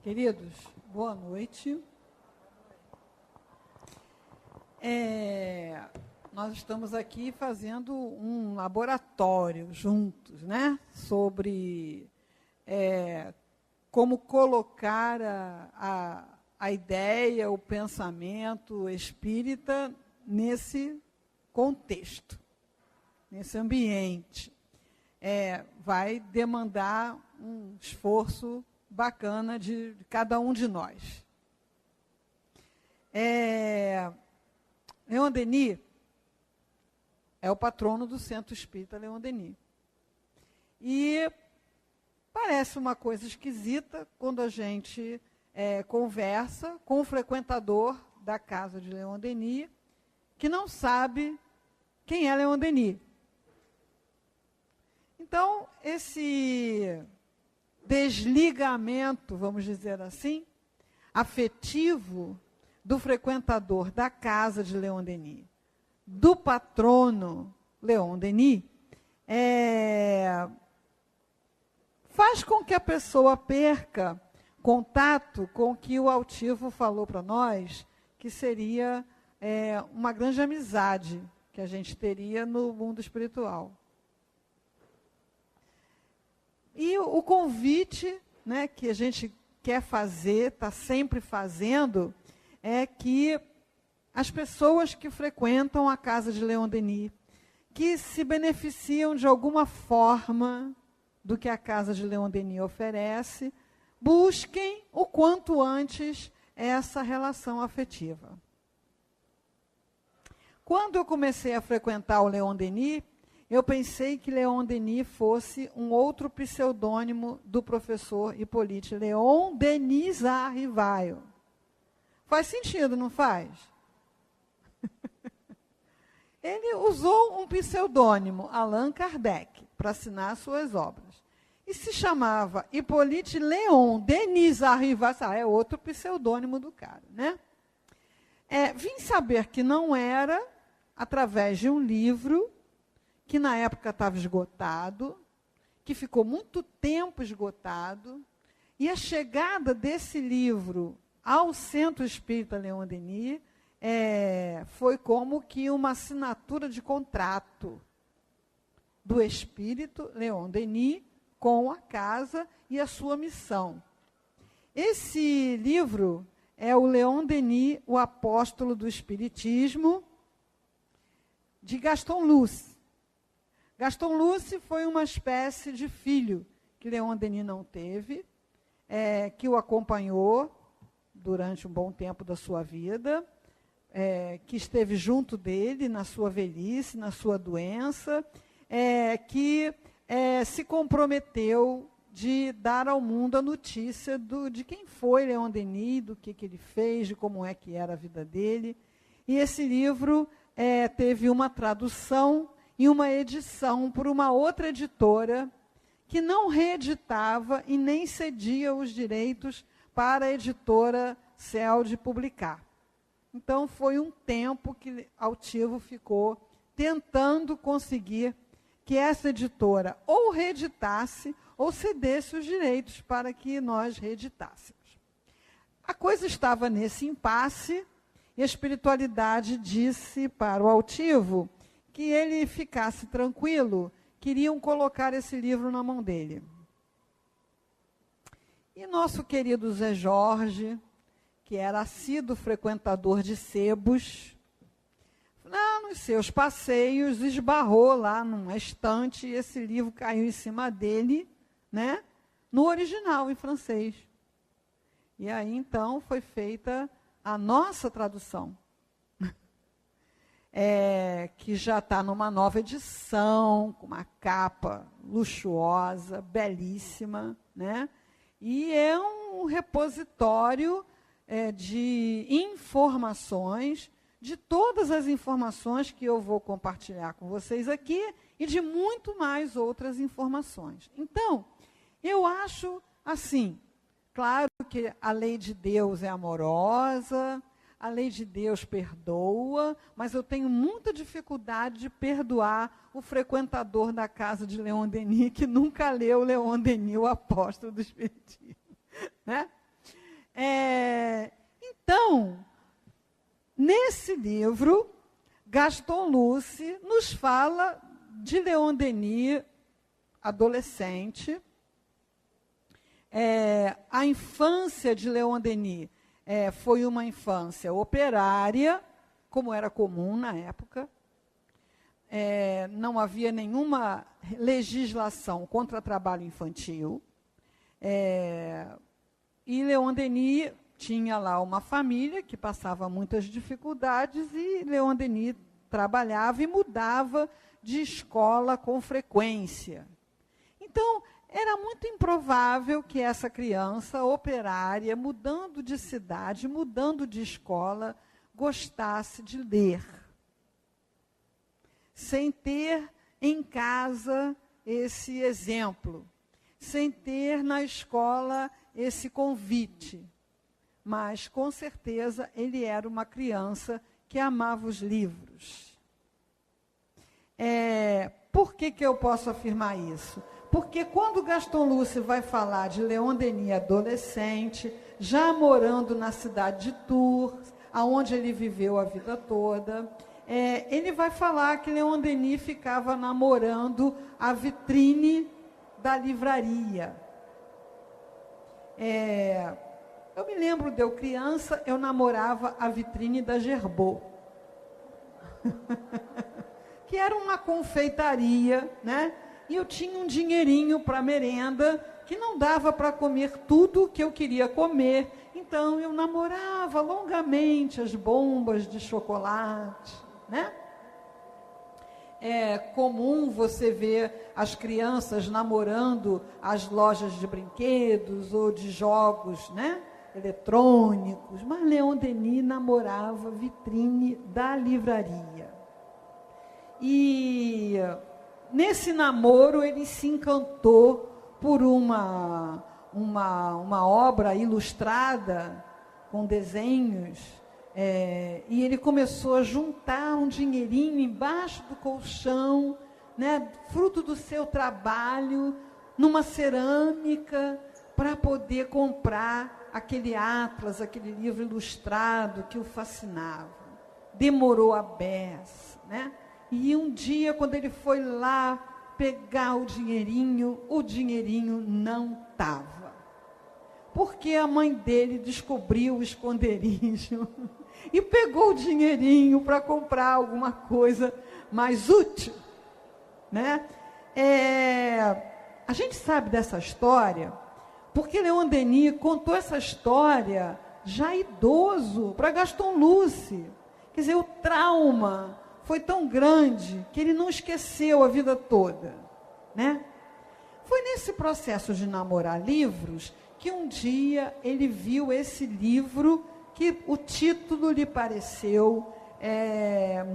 Queridos, boa noite. Nós estamos aqui fazendo um laboratório juntos, né? Sobre como colocar a ideia, o pensamento espírita nesse contexto, nesse ambiente. Vai demandar um esforço bacana de cada um de nós. Leon Denis é o patrono do Centro Espírita Leon Denis. E parece uma coisa esquisita quando a gente conversa com o frequentador da casa de Leon Denis, que não sabe quem é Leon Denis. Então, esse desligamento, vamos dizer assim, afetivo do frequentador da casa de Leon Denis, do patrono Leon Denis, faz com que a pessoa perca contato com o que o altivo falou para nós, que seria uma grande amizade que a gente teria no mundo espiritual. E o convite, né, que a gente quer fazer, está sempre fazendo, é que as pessoas que frequentam a casa de Leon Denis, que se beneficiam de alguma forma do que a casa de Leon Denis oferece, busquem o quanto antes essa relação afetiva. Quando eu comecei a frequentar o Leon Denis, eu pensei que Leon Denis fosse um outro pseudônimo do professor Hippolyte, Leon Denis Arrivaio. Faz sentido, não faz? Ele usou um pseudônimo, Allan Kardec, para assinar suas obras. E se chamava Hippolyte Leon Denis Arrivaio, é outro pseudônimo do cara, né? Vim saber que não era através de um livro que na época estava esgotado, que ficou muito tempo esgotado, e a chegada desse livro ao Centro Espírita Leon Denis foi como que uma assinatura de contrato do Espírito Leon Denis com a casa e a sua missão. Esse livro é o Leon Denis, o Apóstolo do Espiritismo, de Gaston Luce. Gaston Luce foi uma espécie de filho que Leon Denis não teve, que o acompanhou durante um bom tempo da sua vida, que esteve junto dele na sua velhice, na sua doença, que se comprometeu de dar ao mundo a notícia de quem foi Leon Denis, do que ele fez, de como é que era a vida dele. E esse livro teve uma tradução e uma edição por uma outra editora que não reeditava e nem cedia os direitos para a editora CELD publicar. Então, foi um tempo que Altivo ficou tentando conseguir que essa editora ou reeditasse ou cedesse os direitos para que nós reeditássemos. A coisa estava nesse impasse e a espiritualidade disse para o Altivo que ele ficasse tranquilo, queriam colocar esse livro na mão dele. E nosso querido Zé Jorge, que era assíduo frequentador de sebos, nos seus passeios, esbarrou lá numa estante e esse livro caiu em cima dele, né, no original, em francês. E aí, então, foi feita a nossa tradução, que já está numa nova edição, com uma capa luxuosa, belíssima, né? E é um repositório de informações, de todas as informações que eu vou compartilhar com vocês aqui e de muito mais outras informações. Então, eu acho assim, claro que a lei de Deus é amorosa, a lei de Deus perdoa, mas eu tenho muita dificuldade de perdoar o frequentador da casa de Leon Denis, que nunca leu Leon Denis, o Apóstolo do Espiritismo. Né? Gaston Luce nos fala de Leon Denis, adolescente. A infância de Leon Denis foi uma infância operária, como era comum na época. Não havia nenhuma legislação contra trabalho infantil. E Leon Denis tinha lá uma família que passava muitas dificuldades e Leon Denis trabalhava e mudava de escola com frequência. Então, era muito improvável que essa criança operária, mudando de cidade, mudando de escola, gostasse de ler, sem ter em casa esse exemplo, sem ter na escola esse convite. Mas, com certeza, ele era uma criança que amava os livros. Por que eu posso afirmar isso? Porque quando Gaston Luce vai falar de Leon Denis adolescente, já morando na cidade de Tours, aonde ele viveu a vida toda, ele vai falar que Leon Denis ficava namorando a vitrine da livraria. Eu me lembro de eu criança, eu namorava a vitrine da Gerbaud, que era uma confeitaria, né? E eu tinha um dinheirinho para merenda, que não dava para comer tudo que eu queria comer. Então, eu namorava longamente as bombas de chocolate, né? É comum você ver as crianças namorando as lojas de brinquedos ou de jogos, né, eletrônicos, mas Leon Denis namorava a vitrine da livraria. E nesse namoro ele se encantou por uma obra ilustrada com desenhos, e ele começou a juntar um dinheirinho embaixo do colchão, né, fruto do seu trabalho, numa cerâmica, para poder comprar aquele atlas, aquele livro ilustrado que o fascinava. Demorou a beça, né? E um dia, quando ele foi lá pegar o dinheirinho não estava. Porque a mãe dele descobriu o esconderijo e pegou o dinheirinho para comprar alguma coisa mais útil, né? A gente sabe dessa história porque Leon Denis contou essa história já idoso para Gaston Luce. Quer dizer, o trauma foi tão grande que ele não esqueceu a vida toda, né? Foi nesse processo de namorar livros que um dia ele viu esse livro que o título lhe pareceu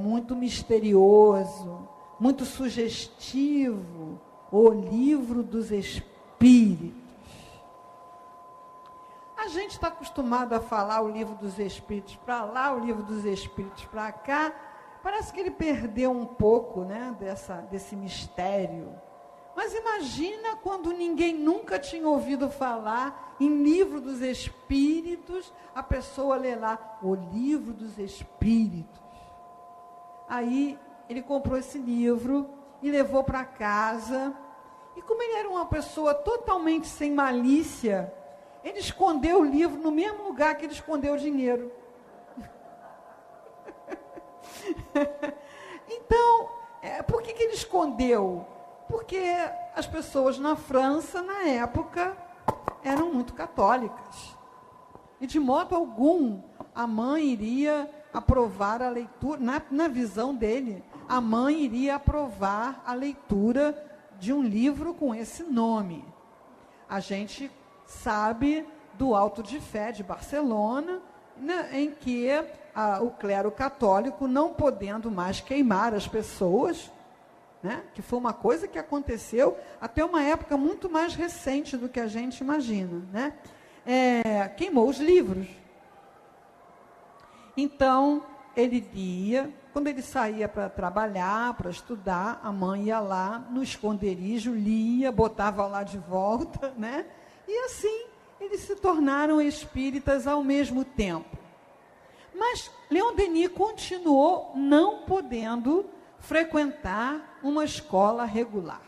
muito misterioso, muito sugestivo, O Livro dos Espíritos. A gente está acostumado a falar o Livro dos Espíritos para lá, o Livro dos Espíritos para cá. Parece que ele perdeu um pouco, né, desse mistério. Mas imagina quando ninguém nunca tinha ouvido falar em Livro dos Espíritos, a pessoa lê lá, O Livro dos Espíritos. Aí ele comprou esse livro e levou para casa. E como ele era uma pessoa totalmente sem malícia, ele escondeu o livro no mesmo lugar que ele escondeu o dinheiro. Então, por que ele escondeu? Porque as pessoas na França, na época, eram muito católicas. E, de modo algum, a mãe iria aprovar a leitura, na visão dele, a mãe iria aprovar a leitura de um livro com esse nome. A gente sabe do Auto de Fé de Barcelona, né, em que o clero católico, não podendo mais queimar as pessoas, né, que foi uma coisa que aconteceu até uma época muito mais recente do que a gente imagina, né, queimou os livros. Então, ele lia, quando ele saía para trabalhar, para estudar, a mãe ia lá no esconderijo, lia, botava lá de volta, né, e assim eles se tornaram espíritas ao mesmo tempo. Mas Leon Denis continuou não podendo frequentar uma escola regular.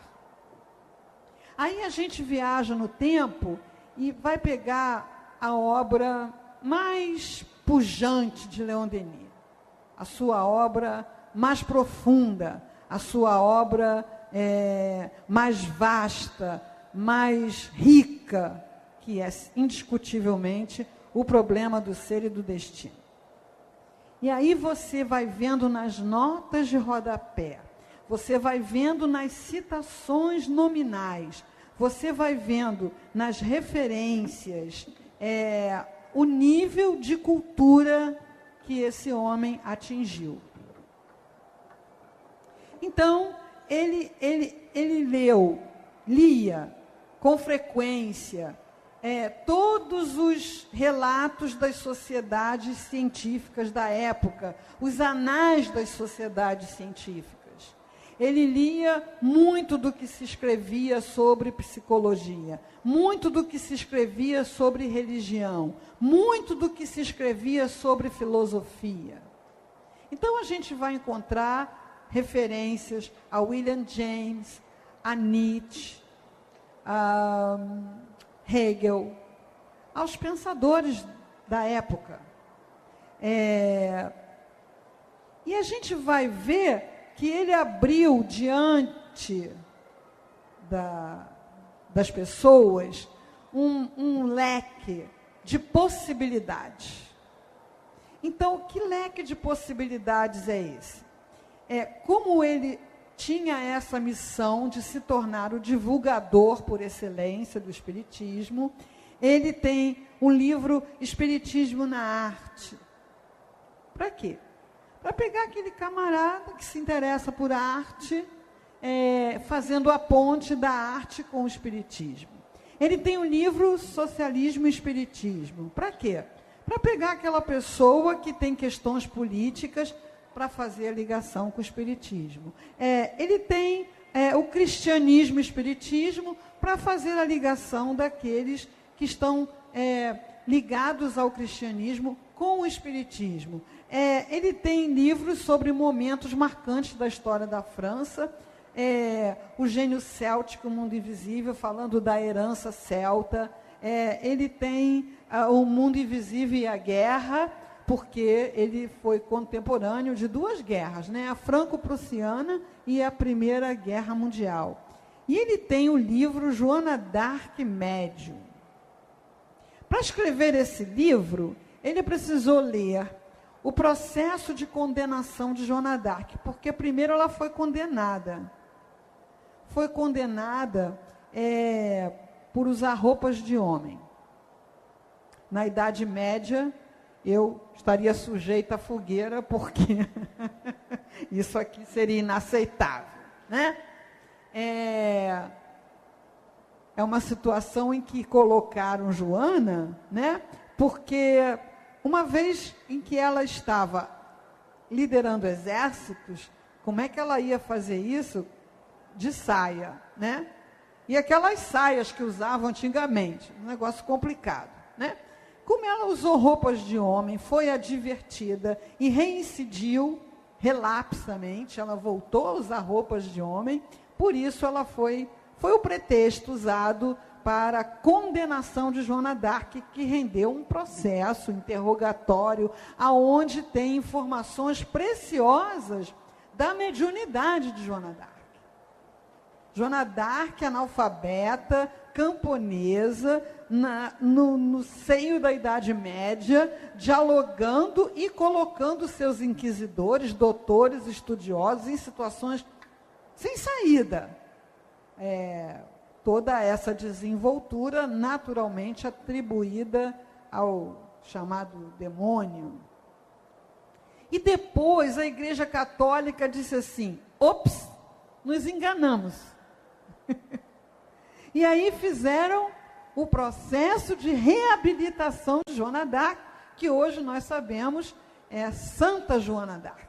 Aí a gente viaja no tempo e vai pegar a obra mais pujante de Leon Denis, a sua obra mais profunda, a sua obra mais vasta, mais rica, que é indiscutivelmente o problema do ser e do destino. E aí você vai vendo nas notas de rodapé, você vai vendo nas citações nominais, você vai vendo nas referências o nível de cultura que esse homem atingiu. Então, ele lia com frequência todos os relatos das sociedades científicas da época, os anais das sociedades científicas. Ele lia muito do que se escrevia sobre psicologia, muito do que se escrevia sobre religião, muito do que se escrevia sobre filosofia. Então, a gente vai encontrar referências a William James, a Nietzsche, a Hegel, aos pensadores da época. E a gente vai ver que ele abriu diante das pessoas um leque de possibilidades. Então, que leque de possibilidades é esse? Como ele tinha essa missão de se tornar o divulgador por excelência do Espiritismo, ele tem um livro Espiritismo na Arte. Para quê? Para pegar aquele camarada que se interessa por arte, fazendo a ponte da arte com o Espiritismo. Ele tem um livro Socialismo e Espiritismo. Para quê? Para pegar aquela pessoa que tem questões políticas para fazer a ligação com o Espiritismo. Ele tem o Cristianismo e Espiritismo para fazer a ligação daqueles que estão ligados ao cristianismo com o Espiritismo. Ele tem livros sobre momentos marcantes da história da França, o Gênio Céltico, o Mundo Invisível, falando da herança celta. Ele tem o Mundo Invisível e a Guerra, porque ele foi contemporâneo de duas guerras, a Franco-Prussiana e a Primeira Guerra Mundial. E ele tem o livro Joana d'Arc Médium. Para escrever esse livro, ele precisou ler o processo de condenação de Joana d'Arc, porque primeiro ela foi condenada. Foi condenada por usar roupas de homem. Na Idade Média, eu estaria sujeita à fogueira, porque isso aqui seria inaceitável, É uma situação em que colocaram Joana, porque uma vez em que ela estava liderando exércitos, como é que ela ia fazer isso? De saia, E aquelas saias que usavam antigamente, um negócio complicado, Como ela usou roupas de homem, foi advertida e reincidiu relapsamente, ela voltou a usar roupas de homem, por isso ela foi o pretexto usado para a condenação de Joana d'Arc, que rendeu um processo interrogatório, aonde tem informações preciosas da mediunidade de Joana d'Arc. Joana d'Arc, analfabeta, camponesa, no seio da Idade Média, dialogando e colocando seus inquisidores, doutores, estudiosos, em situações sem saída. Toda essa desenvoltura naturalmente atribuída ao chamado demônio. E depois a Igreja Católica disse assim: ops, nos enganamos. E aí fizeram o processo de reabilitação de Joana d'Arc, que hoje nós sabemos é Santa Joana d'Arc.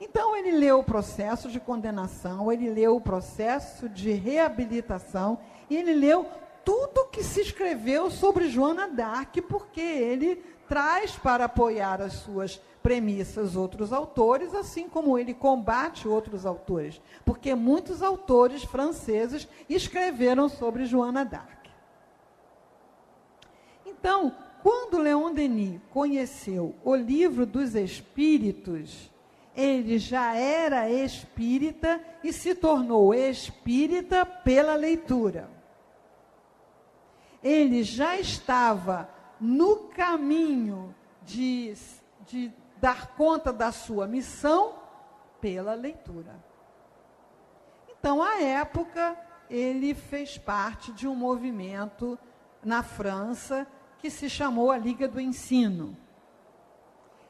Então, ele leu o processo de condenação, ele leu o processo de reabilitação, e ele leu tudo que se escreveu sobre Joana d'Arc, porque ele traz para apoiar as suas premissas outros autores, assim como ele combate outros autores, porque muitos autores franceses escreveram sobre Joana d'Arc. Então, quando Leon Denis conheceu o Livro dos Espíritos, ele já era espírita e se tornou espírita pela leitura. Ele já estava no caminho de dar conta da sua missão pela leitura. Então, à época, ele fez parte de um movimento na França que se chamou a Liga do Ensino.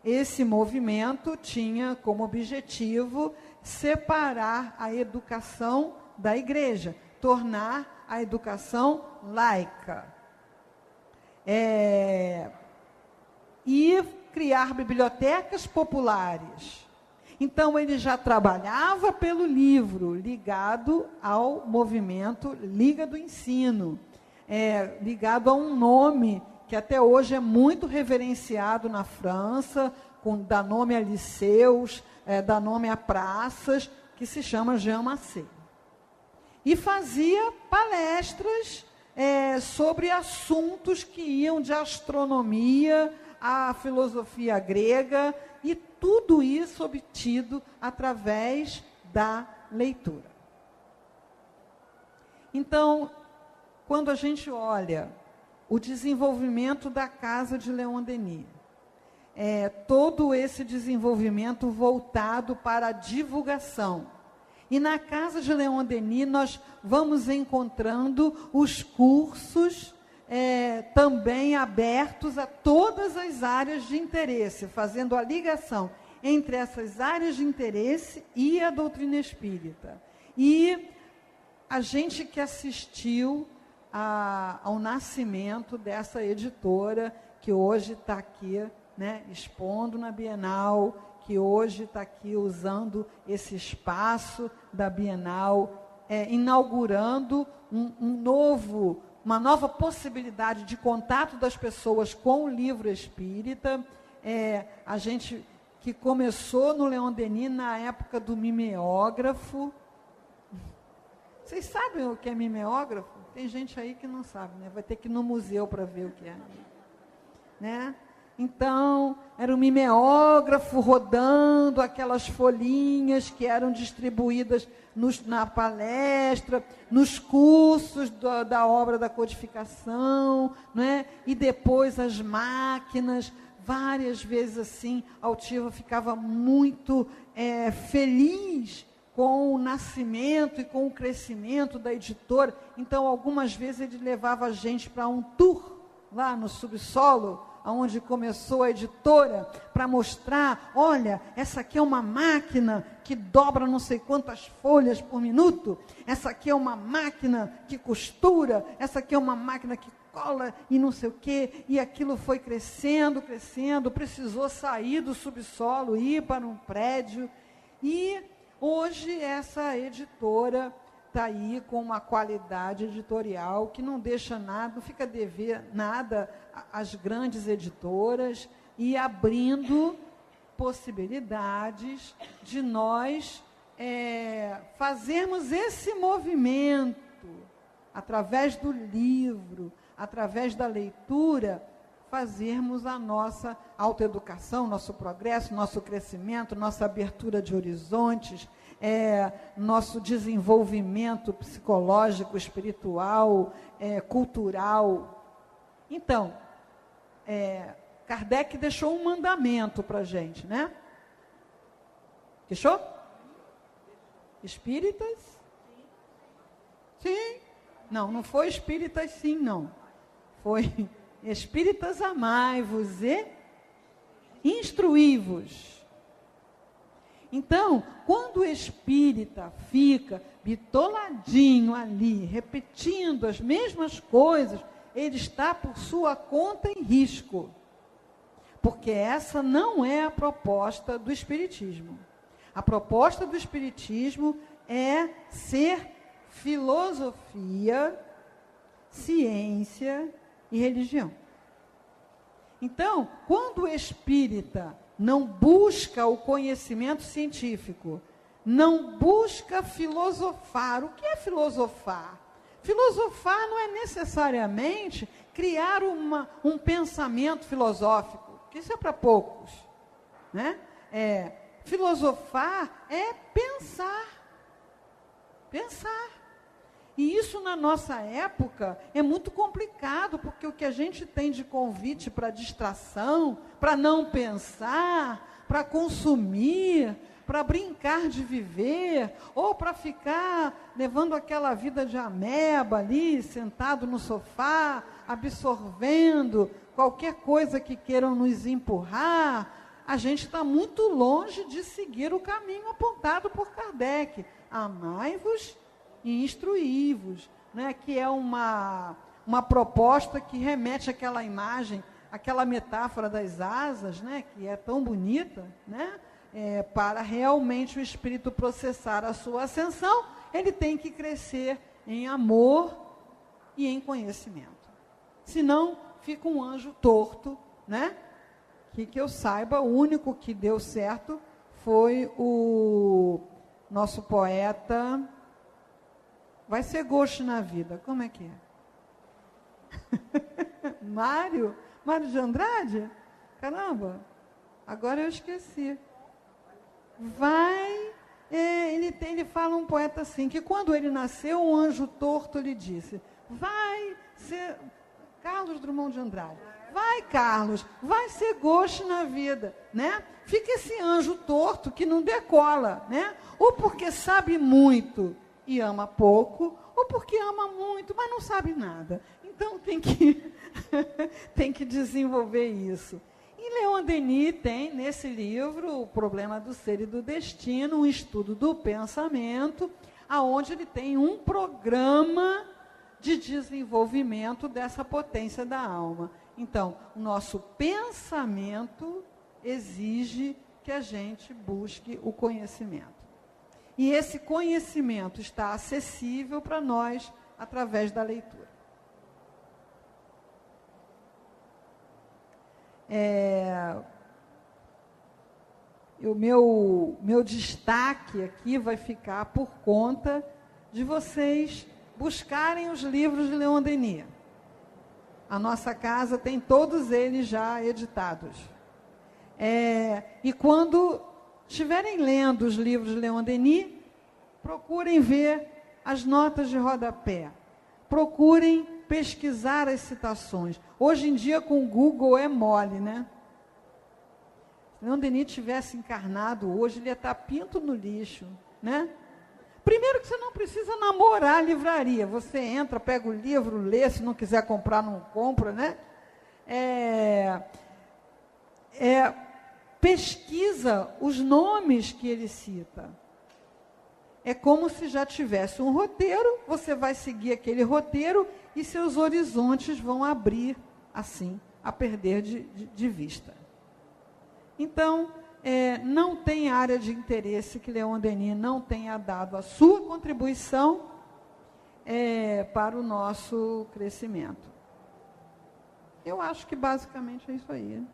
Esse movimento tinha como objetivo separar a educação da igreja, tornar a educação laica. E criar bibliotecas populares. Então, ele já trabalhava pelo livro, ligado ao movimento Liga do Ensino, ligado a um nome que até hoje é muito reverenciado na França, dá nome a liceus, dá nome a praças, que se chama Jean Massé. E fazia palestras sobre assuntos que iam de astronomia à filosofia grega, e tudo isso obtido através da leitura. Então, quando a gente olha o desenvolvimento da casa de Leon Denis, todo esse desenvolvimento voltado para a divulgação. E na casa de Leon Denis nós vamos encontrando os cursos também abertos a todas as áreas de interesse, fazendo a ligação entre essas áreas de interesse e a doutrina espírita. E a gente que assistiu ao nascimento dessa editora, que hoje está aqui, né, expondo na Bienal, que hoje está aqui usando esse espaço da Bienal, inaugurando uma nova possibilidade de contato das pessoas com o livro espírita. A gente que começou no Leon Denis na época do mimeógrafo. Vocês sabem o que é mimeógrafo? Tem gente aí que não sabe, né? Vai ter que ir no museu para ver o que é. Né? Então, era um mimeógrafo rodando aquelas folhinhas que eram distribuídas na palestra, nos cursos da obra da codificação, né? E depois as máquinas, várias vezes assim, Altivo ficava muito feliz com o nascimento e com o crescimento da editora. Então, algumas vezes ele levava a gente para um tour lá no subsolo, onde começou a editora, para mostrar, olha, essa aqui é uma máquina que dobra não sei quantas folhas por minuto, essa aqui é uma máquina que costura, essa aqui é uma máquina que cola e não sei o quê, e aquilo foi crescendo, precisou sair do subsolo, ir para um prédio, e hoje essa editora está aí com uma qualidade editorial que não deixa nada, não fica a dever nada às grandes editoras, e abrindo possibilidades de nós fazermos esse movimento através do livro, através da leitura, fazermos a nossa autoeducação, nosso progresso, nosso crescimento, nossa abertura de horizontes, nosso desenvolvimento psicológico, espiritual, cultural. Então, Kardec deixou um mandamento para a gente, né? Deixou? Espíritas? Sim. Não foi espíritas sim, não. Foi espíritas, amai-vos e instruí-vos. Então, quando o espírita fica bitoladinho ali, repetindo as mesmas coisas, ele está por sua conta em risco. Porque essa não é a proposta do espiritismo. A proposta do espiritismo é ser filosofia ciência e religião. Então, quando o espírita não busca o conhecimento científico, não busca filosofar. O que é filosofar? Filosofar não é necessariamente criar um pensamento filosófico, que isso é para poucos, né? Filosofar é pensar. Pensar. E isso, na nossa época, é muito complicado, porque o que a gente tem de convite para distração, para não pensar, para consumir, para brincar de viver, ou para ficar levando aquela vida de ameba ali, sentado no sofá, absorvendo qualquer coisa que queiram nos empurrar, a gente está muito longe de seguir o caminho apontado por Kardec. Amai-vos e instruí-vos, né? Que é uma proposta que remete àquela imagem, àquela metáfora das asas, né? Que é tão bonita, né? Para realmente o espírito processar a sua ascensão, ele tem que crescer em amor e em conhecimento. Senão, fica um anjo torto, né? Que eu saiba, o único que deu certo foi o nosso poeta. Vai ser gosto na vida. Como é que é? Mário de Andrade? Caramba, agora eu esqueci. Ele fala um poeta assim, que quando ele nasceu, um anjo torto lhe disse, vai ser... Carlos Drummond de Andrade. Vai, Carlos, vai ser gosto na vida, né? Fica esse anjo torto que não decola, né? Ou porque sabe muito e ama pouco, ou porque ama muito, mas não sabe nada. Então tem que desenvolver isso. E Leon Denis tem, nesse livro, O Problema do Ser e do Destino, um estudo do pensamento, aonde ele tem um programa de desenvolvimento dessa potência da alma. Então, o nosso pensamento exige que a gente busque o conhecimento. E esse conhecimento está acessível para nós através da leitura. O meu destaque aqui vai ficar por conta de vocês buscarem os livros de Leon Denis. A nossa casa tem todos eles já editados. E quando estiverem lendo os livros de Leon Denis, procurem ver as notas de rodapé. Procurem pesquisar as citações. Hoje em dia, com o Google, é mole, né? Se Leon Denis tivesse encarnado hoje, ele ia estar pinto no lixo, né? Primeiro que você não precisa namorar a livraria. Você entra, pega o livro, lê, se não quiser comprar, não compra, né? Pesquisa os nomes que ele cita. É como se já tivesse um roteiro, você vai seguir aquele roteiro e seus horizontes vão abrir, assim, a perder de vista. Então, não tem área de interesse que Leon Denis não tenha dado a sua contribuição para o nosso crescimento. Eu acho que basicamente é isso aí.